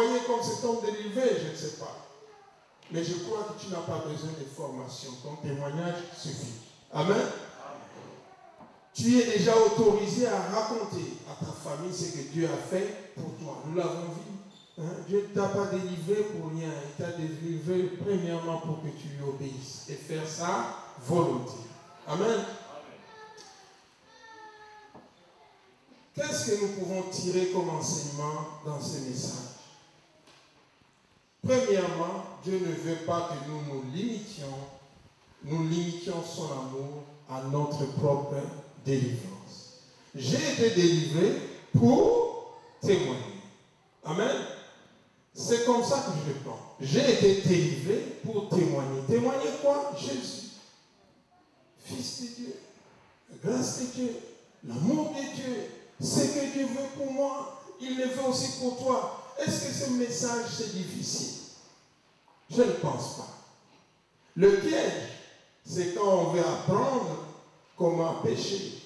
voyez comme cet homme délivré, je ne sais pas. Mais je crois que tu n'as pas besoin de formation. Ton témoignage suffit. Amen. Tu es déjà autorisé à raconter à ta famille ce que Dieu a fait pour toi. Nous l'avons vu. Hein? Dieu ne t'a pas délivré pour rien. Il t'a délivré premièrement pour que tu lui obéisses et faire sa volonté. Amen. Qu'est-ce que nous pouvons tirer comme enseignement dans ce message? Premièrement, Dieu ne veut pas que nous limitions son amour à notre propre délivrance. J'ai été délivré pour témoigner. Amen. C'est comme ça que je le prends. J'ai été délivré pour témoigner. Témoigner quoi? Jésus, Fils de Dieu, la grâce de Dieu, l'amour de Dieu, ce que Dieu veut pour moi, il le veut aussi pour toi. Est-ce que ce message c'est difficile? Je ne pense pas. Le piège, c'est quand on veut apprendre comment pécher.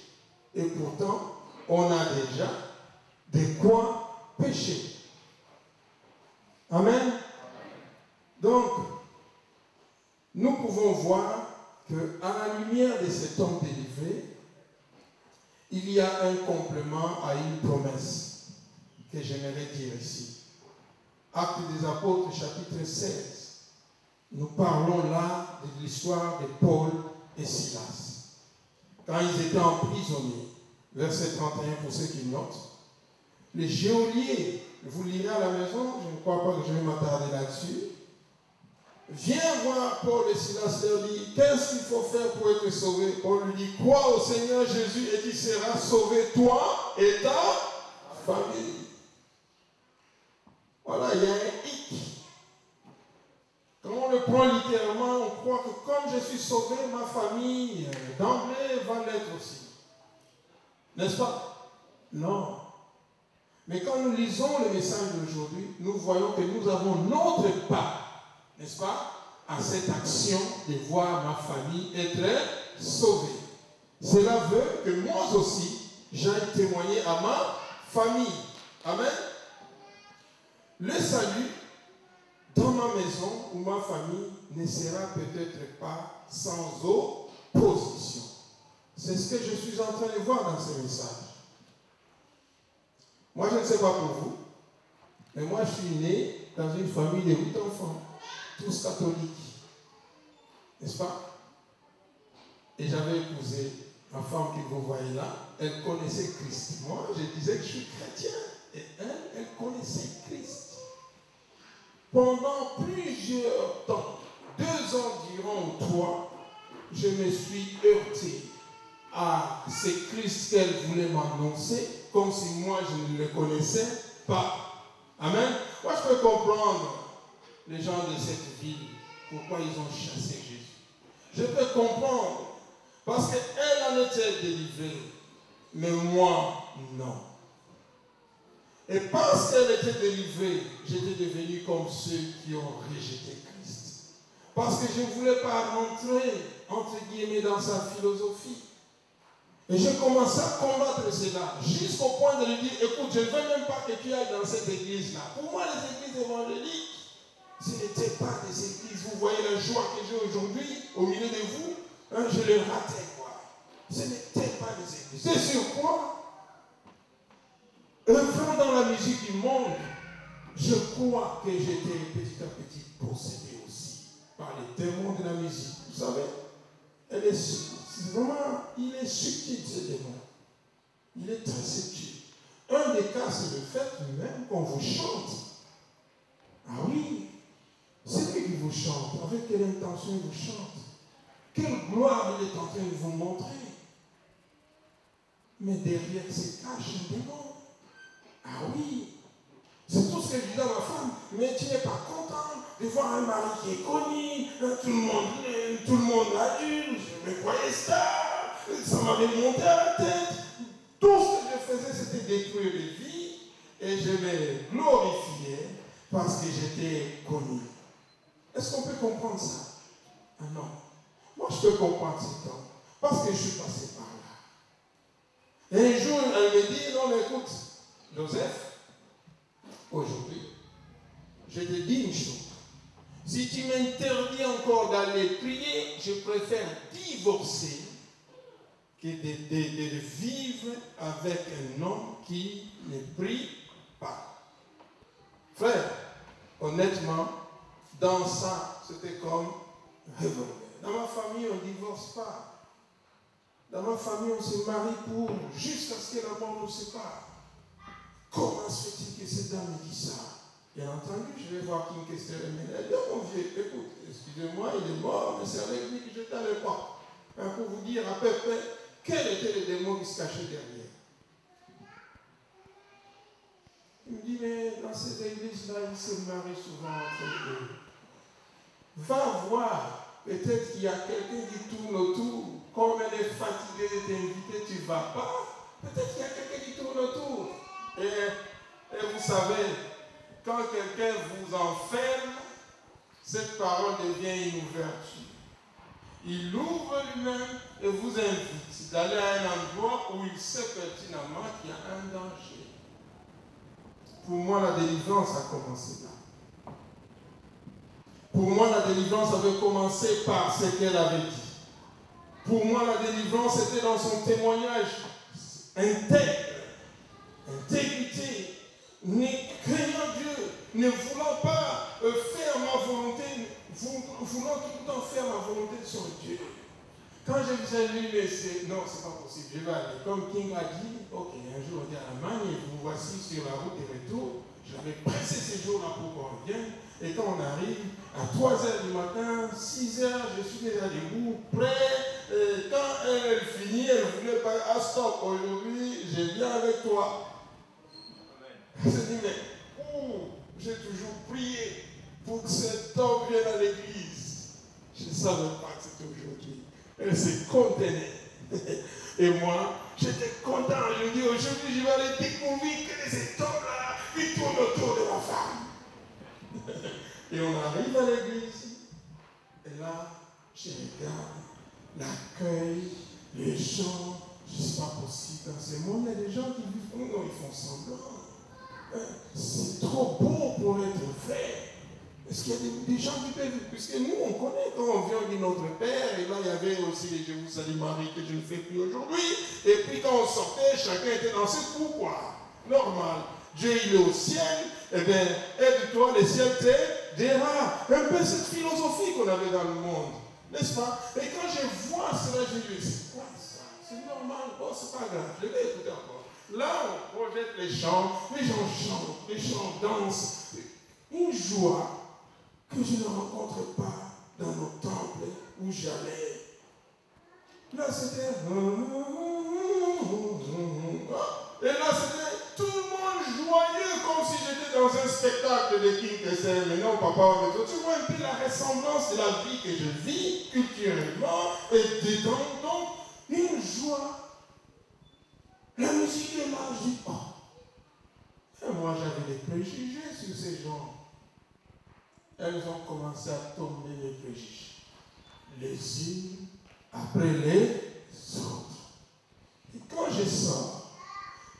Et pourtant, on a déjà de quoi pécher. Amen. Donc, nous pouvons voir qu'à la lumière de cet homme délivré, il y a un complément à une promesse que j'aimerais dire ici. Actes des Apôtres, chapitre 16. Nous parlons là de l'histoire de Paul et Silas. Quand ils étaient emprisonnés, verset 31 pour ceux qui notent, les geôliers, vous lirez à la maison, je ne crois pas que je vais m'attarder là-dessus, viens voir Paul et Silas, leur dit, qu'est-ce qu'il faut faire pour être sauvé? Paul lui dit, crois au Seigneur Jésus et tu seras sauvé, toi et ta famille. Voilà, il y a un hic. Quand on le prend littéralement, on croit que comme je suis sauvé, ma famille, d'emblée, va l'être aussi. N'est-ce pas? Non. Mais quand nous lisons le message d'aujourd'hui, nous voyons que nous avons notre part, n'est-ce pas, à cette action de voir ma famille être sauvée. Cela veut que moi aussi, j'aille témoigner à ma famille. Amen. Le salut dans ma maison ou ma famille ne sera peut-être pas sans opposition. C'est ce que je suis en train de voir dans ce message. Moi, je ne sais pas pour vous, mais moi, je suis né dans une famille de 8 enfants, tous catholiques. N'est-ce pas? Et j'avais épousé ma femme que vous voyez là, elle connaissait Christ. Moi, je disais que je suis chrétien. Et elle connaissait Christ. Pendant plusieurs temps, 2 ans durant ou 3, je me suis heurté à ce Christ qu'elle voulait m'annoncer, comme si moi je ne le connaissais pas. Amen. Moi je peux comprendre les gens de cette ville, pourquoi ils ont chassé Jésus. Je peux comprendre, parce qu'elle en était délivrée, mais moi non. Et parce qu'elle était délivrée, j'étais devenu comme ceux qui ont rejeté Christ. Parce que je ne voulais pas rentrer, entre guillemets, dans sa philosophie. Et j'ai commencé à combattre cela, jusqu'au point de lui dire, écoute, je ne veux même pas que tu ailles dans cette église-là. Pour moi, les églises évangéliques, ce n'étaient pas des églises. Vous voyez la joie que j'ai aujourd'hui, au milieu de vous, hein, je le ratais, quoi. Ce n'étaient pas des églises. C'est sur quoi? Œuvrant dans la musique du monde, je crois que j'étais petit à petit possédé aussi par les démons de la musique. Vous savez, il est subtil ce démon. Il est très subtil. Un des cas, c'est le fait même qu'on vous chante. Ah oui, c'est lui qui vous chante. Avec quelle intention il vous chante? Quelle gloire il est en train de vous montrer. Mais derrière se cache un démon. Ah oui, c'est tout ce que je dis à ma femme. Mais tu n'es pas content de voir un mari qui est connu, tout le monde l'a eu, je me croyais ça m'avait monté à la tête. Tout ce que je faisais, c'était détruire les vies et je me glorifiais parce que j'étais connu. Est-ce qu'on peut comprendre ça? Ah non. Moi, je peux comprendre ce temps parce que je suis passé par là. Et un jour, elle me dit, non mais écoute, Joseph, aujourd'hui, je te dis une chose. Si tu m'interdis encore d'aller prier, je préfère divorcer que de vivre avec un homme qui ne prie pas. Frère, honnêtement, dans ça, c'était comme revolver. Dans ma famille, on ne divorce pas. Dans ma famille, on se marie pour jusqu'à ce que la mort nous sépare. Comment se fait-il que cette dame me dit ça? Bien entendu, je vais voir King Kester et Ménel. Mon vieux, écoute, excusez-moi, il est mort, mais c'est avec lui que je t'allais pas. Pour vous dire à peu près quel était le démon qui se cachait derrière. Il me dit, mais dans cette église-là, il se marie souvent entre eux. Va voir. Peut-être qu'il y a quelqu'un qui tourne autour. Comme elle est fatiguée de t'inviter, tu ne vas pas. Peut-être qu'il y a quelqu'un qui tourne autour. Et vous savez, quand quelqu'un vous enferme, cette parole devient une ouverture. Il ouvre lui-même et vous invite d'aller à un endroit où il sait pertinemment qu'il y a un danger. Pour moi, la délivrance a commencé là. Pour moi, la délivrance avait commencé par ce qu'elle avait dit. Pour moi, la délivrance était dans son témoignage intègre, intégrité, ne craignant Dieu, ne voulant pas faire ma volonté, voulant tout le temps faire ma volonté de son Dieu. Quand je vous ai lu, non, c'est pas possible, je vais aller. Comme King a dit, ok, un jour on dit à Allemagne, vous voici sur la route de retour. J'avais pressé ces jours-là pour qu'on revienne. Et quand on arrive, à 3h du matin, 6h, je suis déjà debout, prêt. Quand elle finit, elle voulait pas, ah stop, aujourd'hui, je viens avec toi. Je me suis dit, mais j'ai toujours prié pour que cet homme vienne à l'église. Je ne savais pas que c'était aujourd'hui. Elle se contenait. Et moi, j'étais content. Je dis, aujourd'hui, je vais aller découvrir que cet homme-là, il tourne autour de ma femme. Et on arrive à l'église. Et là, je regarde l'accueil, les gens. Je ne sais pas possible. Dans ce monde, il y a des gens qui vivent, non, ils font semblant. C'est trop beau pour être vrai. Est-ce qu'il y a des gens qui peuvent, puisque nous on connaît quand on vient de notre Père, et là il y avait aussi les Je vous salue Marie que je ne fais plus aujourd'hui, et puis quand on sortait, chacun était dans ses pouvoirs. Normal. Dieu il est au ciel, et bien aide-toi, le ciel t'aidera. Un peu cette philosophie qu'on avait dans le monde, n'est-ce pas? Et quand je vois cela, je dis, c'est quoi ça? C'est normal, bon c'est pas grave, je vais écouter encore. Là on projette les gens chantent, les gens dansent. Une joie que je ne rencontre pas dans nos temples où j'allais. Là, c'était... Et là, c'était tout le monde joyeux, comme si j'étais dans un spectacle de King Kester. Mais non, papa, tu vois un peu la ressemblance de la vie que je vis culturellement et dedans. Donc, une joie. La musique est là, je dis, oh. Et moi, j'avais des préjugés sur ces gens. Elles ont commencé à tomber les préjugés. Les unes après les autres. Et quand je sors,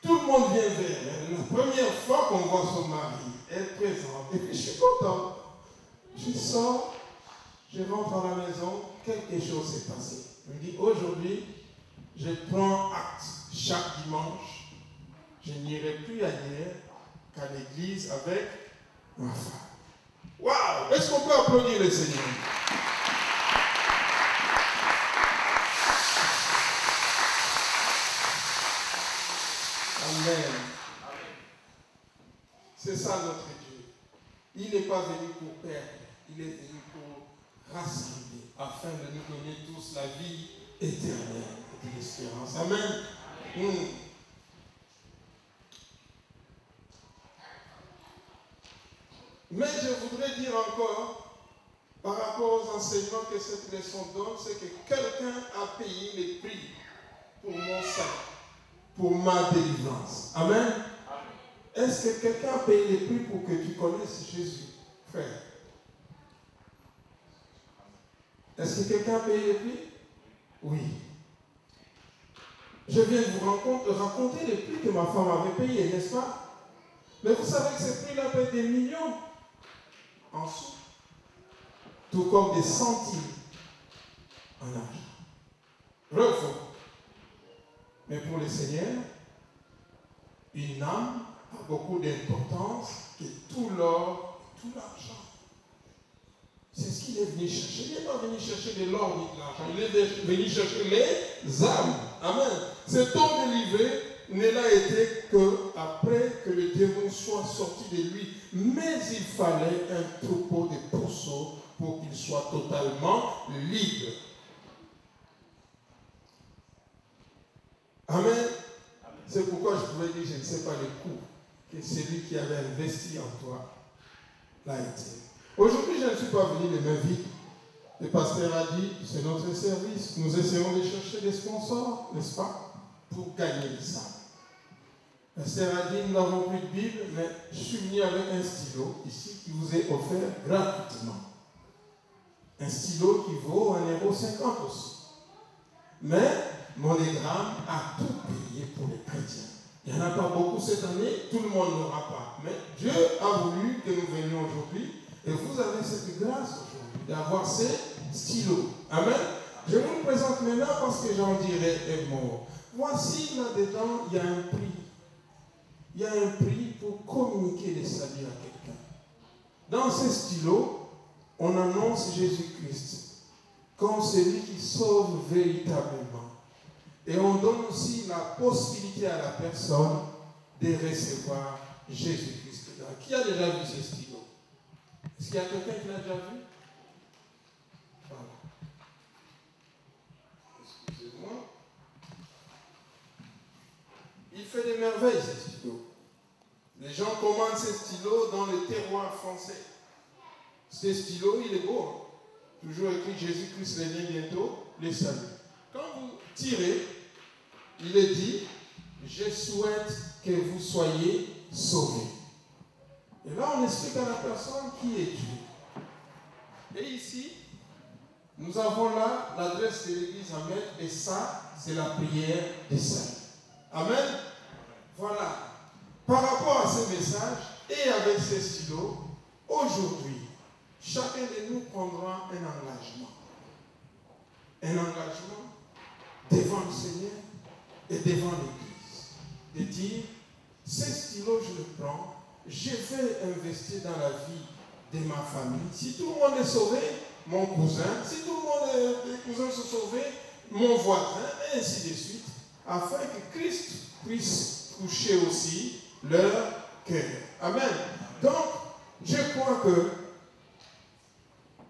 tout le monde vient vers elle. La première fois qu'on voit son mari, elle présente. Et puis je suis content. Je sors, je rentre à la maison, quelque chose s'est passé. Je me dis, aujourd'hui, je prends acte. Chaque dimanche, je n'irai plus ailleurs qu'à l'église avec ma femme. Waouh! Est-ce qu'on peut applaudir le Seigneur? Amen. C'est ça notre Dieu. Il n'est pas venu pour perdre, il est venu pour rassembler, afin de nous donner tous la vie éternelle et l'espérance. Amen. Mais je voudrais dire encore, par rapport aux enseignements que cette leçon donne, c'est que quelqu'un a payé les prix pour mon salut, pour ma délivrance. Amen. Est-ce que quelqu'un a payé les prix pour que tu connaisses Jésus, frère? Est-ce que quelqu'un a payé les prix? Oui. Je viens de vous raconter les prix que ma femme avait payés, n'est-ce pas? Mais vous savez que ces prix-là payent des millions. en sous, tout comme des centimes en argent. Vrai ou faux? Mais pour le Seigneur, une âme a beaucoup d'importance que tout l'or et tout l'argent. C'est ce qu'il est venu chercher. Il n'est pas venu chercher de l'or ni de l'argent. Il est venu chercher les âmes. Amen. Cet homme délivré ne l'a été qu'après que le démon soit sorti de lui. Mais il fallait un troupeau de pourceaux pour qu'il soit totalement libre. Amen. C'est pourquoi je pouvais dire, je ne sais pas le coût que celui qui avait investi en toi l'a été. Aujourd'hui, je ne suis pas venu les mains vides. Le pasteur a dit, c'est notre service. Nous essayons de chercher des sponsors, n'est-ce pas, pour gagner les âmes. Le pasteur a dit, nous n'avons plus de Bible, mais je suis venu avec un stylo ici qui vous est offert gratuitement. Un stylo qui vaut 1,50 € aussi. Mais MoneyGram a tout payé pour les chrétiens. Il n'y en a pas beaucoup cette année, tout le monde n'aura pas. Mais Dieu a voulu que nous venions aujourd'hui. Et vous avez cette grâce aujourd'hui d'avoir ces stylos. Amen. Je vous le présente maintenant parce que j'en dirai un mot. Voici là-dedans, il y a un prix. Il y a un prix pour communiquer les saluts à quelqu'un. Dans ces stylos, on annonce Jésus-Christ comme celui qui sauve véritablement. Et on donne aussi la possibilité à la personne de recevoir Jésus-Christ. Qui a déjà vu ces stylos? Est-ce qu'il y a quelqu'un qui l'a déjà vu? Voilà. Excusez-moi. Il fait des merveilles, ces stylos. Les gens commandent ces stylos dans le terroir français. Ces stylos, il est beau. Hein? Toujours écrit Jésus-Christ revient bientôt, les saluts. Quand vous tirez, il est dit, je souhaite que vous soyez sauvés. Et là, on explique à la personne qui est Dieu. Et ici, nous avons là l'adresse de l'église à mettre, et ça, c'est la prière des saints. Amen. Voilà. Par rapport à ce message, et avec ces stylos, aujourd'hui, chacun de nous prendra un engagement. Un engagement devant le Seigneur et devant l'église. De dire, ces stylos, je le prends. Je vais investir dans la vie de ma famille. Si tout le monde est sauvé, mon cousin. Si tout le monde, les cousins sont sauvés, mon voisin, et ainsi de suite, afin que Christ puisse toucher aussi leur cœur. Amen. Donc, je crois que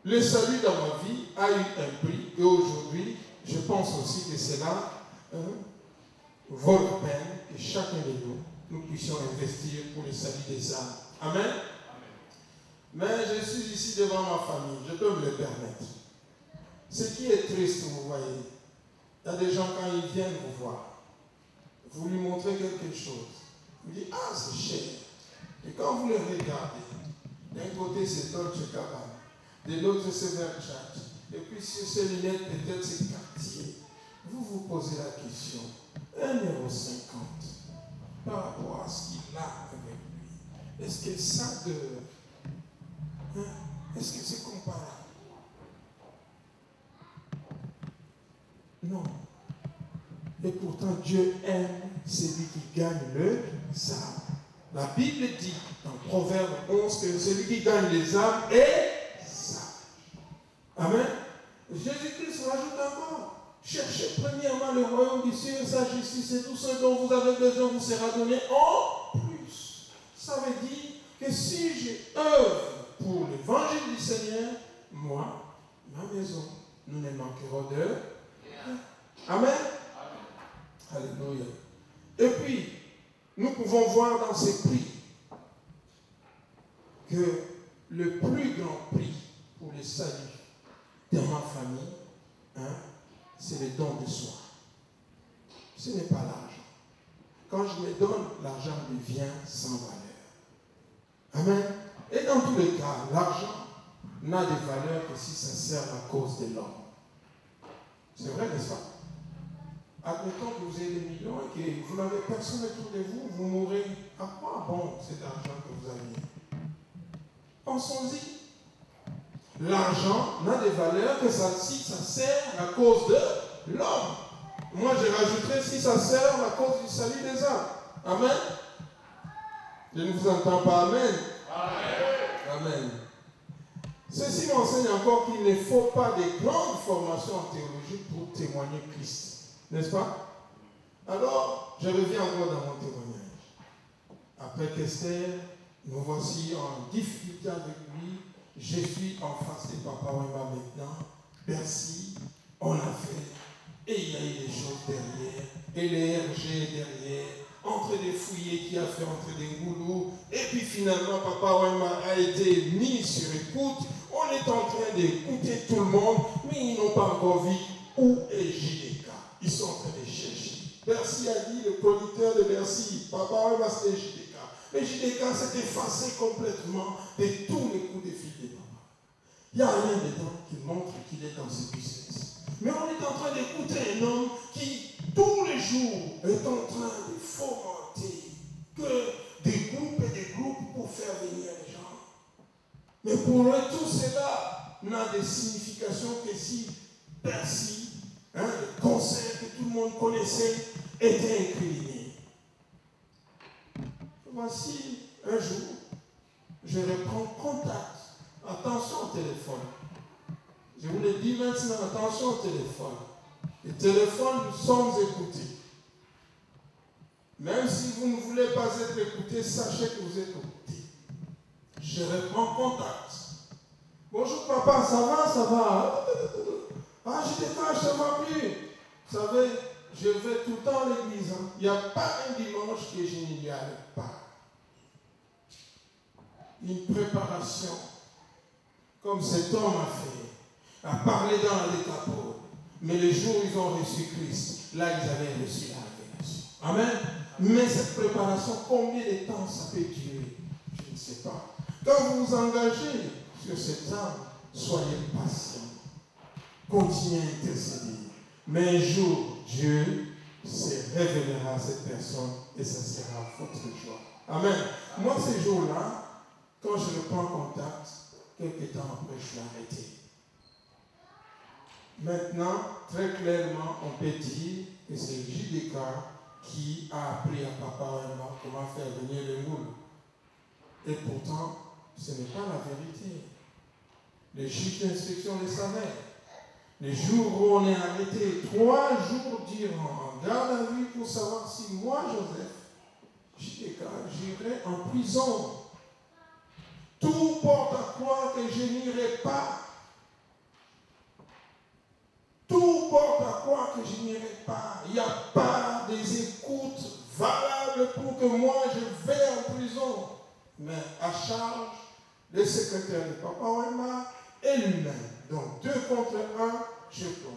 le salut dans ma vie a eu un prix, et aujourd'hui, je pense aussi que cela vaut la peine que chacun de nous puissions investir pour le salut des âmes. Amen. Amen. Mais je suis ici devant ma famille, je peux me le permettre. Ce qui est triste, vous voyez, il y a des gens quand ils viennent vous voir, vous lui montrez quelque chose, vous dites, ah c'est cher. Et quand vous le regardez, d'un côté c'est Dolce Gabbana, de l'autre c'est Versace, et puis sur ces lunettes peut-être c'est Cartier. Vous vous posez la question, 1,50 € par rapport à ce qu'il a avec lui. Est-ce que ça de... Est-ce que c'est comparable? Non. Et pourtant, Dieu aime celui qui gagne le âmes. La Bible dit dans Proverbe 11 que celui qui gagne les âmes est sage. Amen. Jésus-Christ rajoute encore. Cherchez premièrement le royaume du ciel, sa justice et tout ce dont vous avez besoin vous sera donné en plus. Ça veut dire que si je œuvre pour l'évangile du Seigneur, moi, ma maison, nous ne manquerons de rien. Amen. Alléluia. Et puis, nous pouvons voir dans ces prix que le plus grand prix pour le salut de ma famille, c'est le don de soi. Ce n'est pas l'argent. Quand je me donne, l'argent devient sans valeur. Amen. Et dans tous les cas, l'argent n'a de valeur que si ça sert à cause de l'homme. C'est vrai, n'est-ce pas? Admettons que vous ayez des millions et que vous n'avez personne autour de vous, vous mourrez. À quoi bon cet argent que vous avez? Pensons-y. L'argent n'a de valeur que si ça sert la cause de l'homme. Moi, je rajouterais si ça sert la cause du salut des âmes. Amen. Je ne vous entends pas. Amen. Amen. Amen. Ceci m'enseigne encore qu'il ne faut pas de grandes formations en théologie pour témoigner Christ. N'est-ce pas? Alors, je reviens encore dans mon témoignage. Après qu'Esther, nous voici en difficulté avec lui. Je suis en face de Papa Wemba maintenant. Merci, on a fait. Et il y a eu des choses derrière. Et les RG derrière. Entre des fouillés qui a fait entre des goulous. Et puis finalement, Papa Wemba a été mis sur écoute. On est en train d'écouter tout le monde. Mais ils n'ont pas encore vu où est JDK. Ils sont en train de chercher. Bercy a dit, le producteur de Bercy, Papa Wemba c'était JDK. Mais JDK s'est effacé complètement de tous les coups de fil de Papa. Il n'y a rien dedans qui montre qu'il est dans ce business. Mais on est en train d'écouter un homme qui, tous les jours, est en train de fomenter que des groupes et des groupes pour faire venir les gens. Mais pour eux, tout cela n'a de signification que si Bercy, le concert que tout le monde connaissait, était incliné. Voici un jour, je reprends contact. Attention au téléphone. Je vous le dis maintenant, attention au téléphone. Les téléphones, nous sommes écoutés. Même si vous ne voulez pas être écouté, sachez que vous êtes écouté. Je reprends contact. Bonjour papa, ça va, ça va. Ah, je décroche, ça va plus. Vous savez, je vais tout le temps à l'église. Il n'y a pas un dimanche que je n'y allais pas. Une préparation, comme cet homme a fait, a parlé dans la décapole. Mais le jour où ils ont reçu Christ, là ils avaient reçu la révélation. Amen. Mais cette préparation, combien de temps ça peut durer? Je ne sais pas. Quand vous vous engagez sur cette âme, soyez patient. Continuez à intercéder. Mais un jour, Dieu se révélera à cette personne et ça sera votre joie. Amen. Moi, ces jours-là, quand je reprends contact, quelques temps après, je suis arrêté. Maintenant, très clairement, on peut dire que c'est JDK qui a appris à Papa Wemba comment faire venir le moule. Et pourtant, ce n'est pas la vérité. Les juges d'instruction le savaient. Les jours où on est arrêté, 3 jours durant, en garde à vue pour savoir si moi, Joseph, JDK, j'irai en prison. Tout porte à croire que je n'irai pas. Tout porte à croire que je n'irai pas. Il n'y a pas des écoutes valables pour que moi je vais en prison. Mais à charge, le secrétaire de Papa Wemba et lui-même. Donc 2 contre 1, je plonge.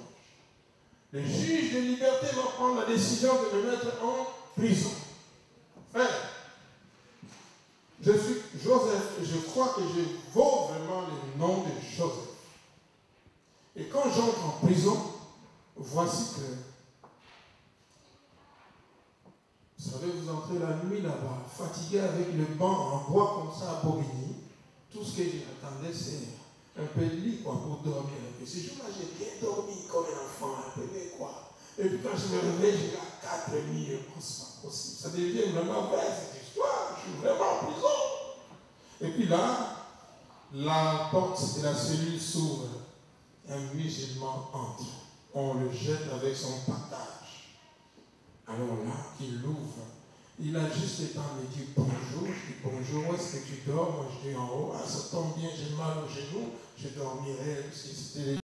Le juge de liberté va prendre la décision de me mettre en prison. Frère, je suis Joseph et je crois que je vaux vraiment le nom de Joseph. Et quand j'entre en prison, voici que, vous savez, vous entrez la nuit là-bas, fatigué avec le banc en bois comme ça à Bobigny. Tout ce que j'attendais, c'est un peu de lit quoi, pour dormir. Et ce jour-là, j'ai bien dormi comme un enfant, un peu mais quoi. Et puis quand je me réveille, j'ai à 4 nuits. Oh, c'est pas possible. Ça devient vraiment vrai cette histoire. Je suis vraiment en prison. Et puis là, la porte de la cellule s'ouvre. Un musulman entre. On le jette avec son partage. Alors là, il l'ouvre. Il a juste le temps de me dire bonjour. Je dis bonjour, où est-ce que tu dors? Moi je dis en haut. Ah, ça tombe bien, j'ai mal au genou. Je dormirai si c'était